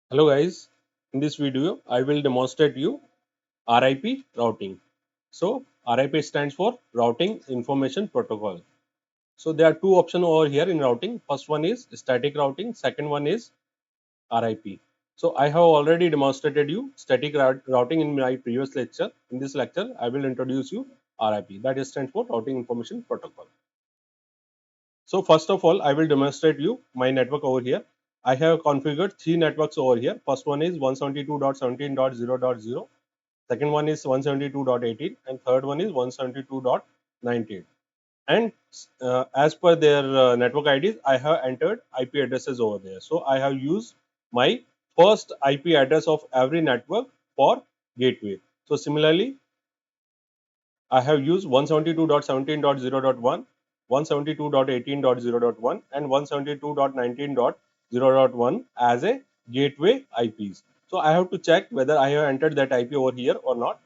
Hello guys, in this video I will demonstrate you RIP routing. So RIP stands for Routing Information Protocol. So there are two options over here in routing. First one is static routing, second one is RIP. So I have already demonstrated you static routing in my previous lecture. In this lecture I will introduce you RIP, that is stands for Routing Information Protocol. So first of all, I will demonstrate you my network over here. I have configured three networks over here. First one is 172.17.0.0. Second one is 172.18 and third one is 172.19. And as per their network IDs, I have entered IP addresses over there. So I have used my first IP address of every network for gateway. So similarly, I have used 172.17.0.1, 172.18.0.1, and 172.19.0.1 as a gateway IPs. So I have to check whether I have entered that IP over here or not.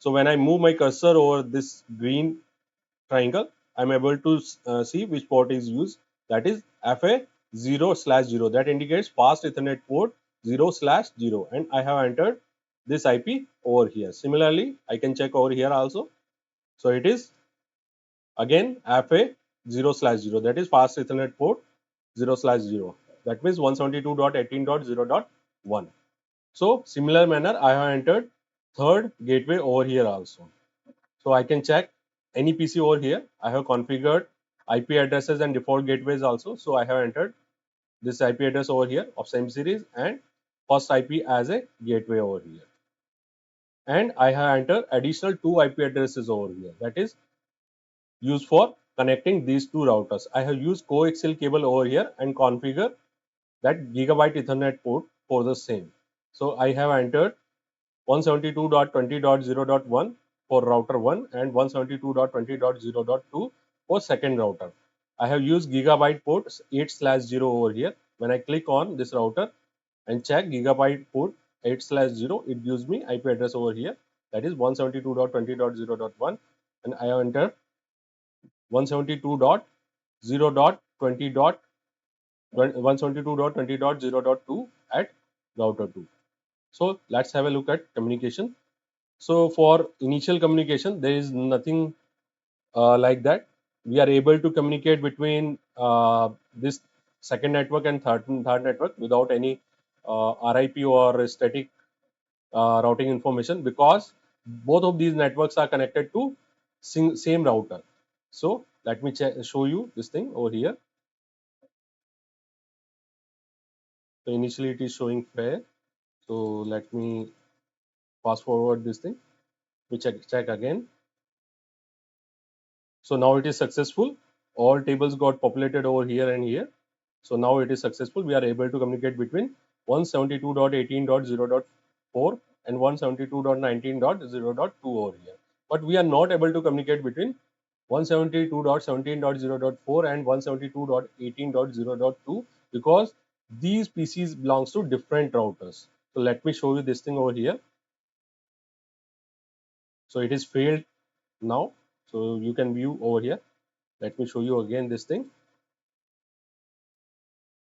So when I move my cursor over this green triangle, I'm able to see which port is used. That is FA 0/0. That indicates fast Ethernet port 0/0, and I have entered this IP over here. Similarly, I can check over here also. So it is again FA 0/0, that is fast Ethernet port 0/0. That means 172.18.0.1. So similar manner, I have entered third gateway over here also. So I can check any PC over here. I have configured IP addresses and default gateways also. So I have entered this IP address over here of same series and first IP as a gateway over here. And I have entered additional two IP addresses over here. That is used for connecting these two routers. I have used coaxial cable over here and configure that gigabyte Ethernet port for the same. So I have entered 172.20.0.1 for router 1 and 172.20.0.2 for second router. I have used gigabyte port 8/0 over here. When I click on this router and check gigabyte port 8/0, it gives me IP address over here, that is 172.20.0.1, and I have entered 172.0.20.172.20.0.2 at router 2. So let's have a look at communication. So for initial communication, there is nothing like that. We are able to communicate between this second network and third network without any RIP or static routing information, because both of these networks are connected to same router. So let me show you this thing over here. So initially it is showing fair. So let me fast forward this thing. We check again. So now it is successful. All tables got populated over here and here. So now it is successful. We are able to communicate between 172.18.0.4 and 172.19.0.2 over here. But we are not able to communicate between 172.17.0.4 and 172.18.0.2 because these PCs belongs to different routers. So let me show you this thing over here. So it is failed now. So you can view over here. Let me show you again this thing.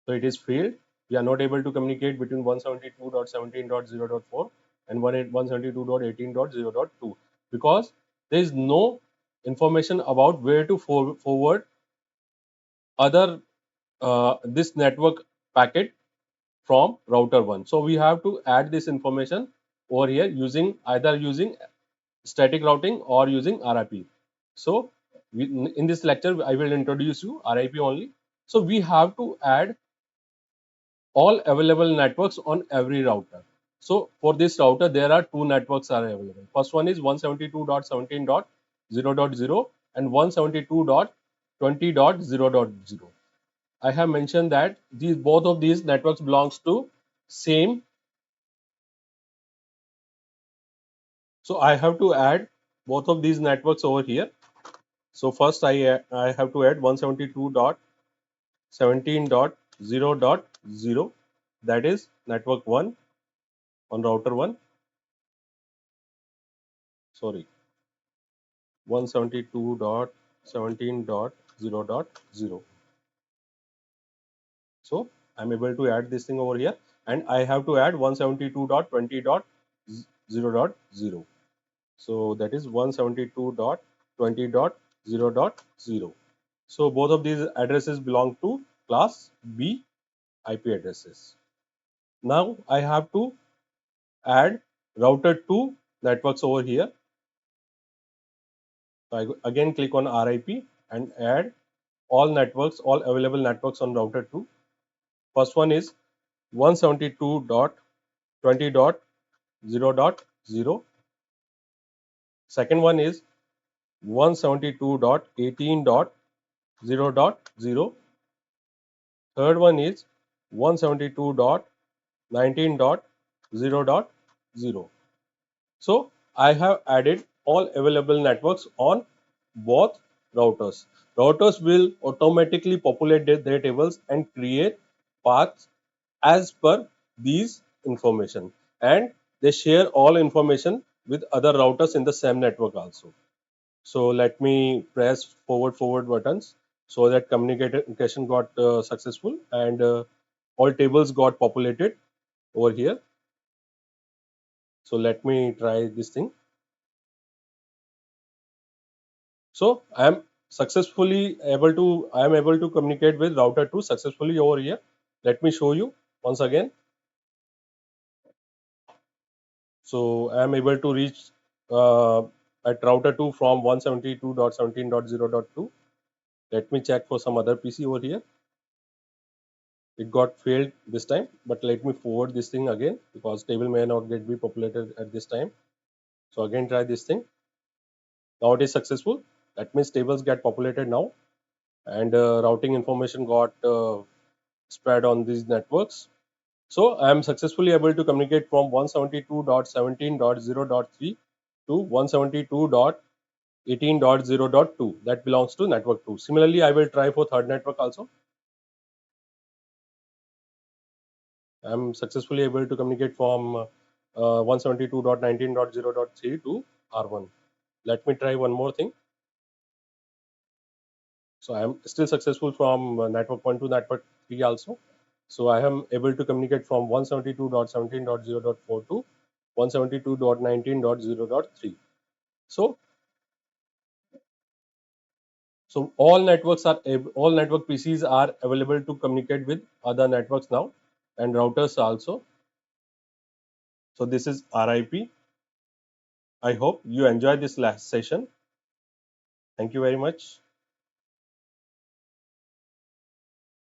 So it is failed. We are not able to communicate between 172.17.0.4 and 172.18.0.2 because there is no information about where to forward other this network packet from router 1. So we have to add this information over here using either using static routing or using RIP. So in this lecture I will introduce you RIP only. So we have to add all available networks on every router. So for this router, there are two networks are available. First one is 172.17.0.0 and 172.20.0.0. I have mentioned that these both of these networks belongs to same. So I have to add both of these networks over here. So first I have to add 172.17.0.0, that is network 1 on router 1. Sorry, 172.17.0.0. So I'm able to add this thing over here. and I have to add 172.20.0.0. So that is 172.20.0.0. So both of these addresses belong to class B IP addresses. Now I have to add router 2 networks over here. So I again click on RIP and add all networks, all available networks on router 2. First one is 172.20.0.0. Second one is 172.18.0.0. Third one is 172.19.0.0. So I have added all available networks on both routers. Routers will automatically populate their tables and create paths as per these information, and they share all information with other routers in the same network also. So let me press forward buttons so that communication got successful, and all tables got populated over here. So let me try this thing. So I am able to communicate with router 2 successfully over here. Let me show you once again. So I am able to reach at router 2 from 172.17.0.2. Let me check for some other PC over here. It got failed this time, but let me forward this thing again because table may not get be populated at this time. So again try this thing. Now it is successful. That means tables get populated now, and routing information got spread on these networks. So I am successfully able to communicate from 172.17.0.3 to 172.18.0.2. That belongs to network 2. Similarly, I will try for third network also. I am successfully able to communicate from 172.19.0.3 to R1. Let me try one more thing. So I am still successful from network 1 to network 3 also. So I am able to communicate from 172.17.0.4 to 172.19.0.3. So all network PCs are available to communicate with other networks now, and routers also. So this is RIP. I hope you enjoyed this last session. Thank you very much.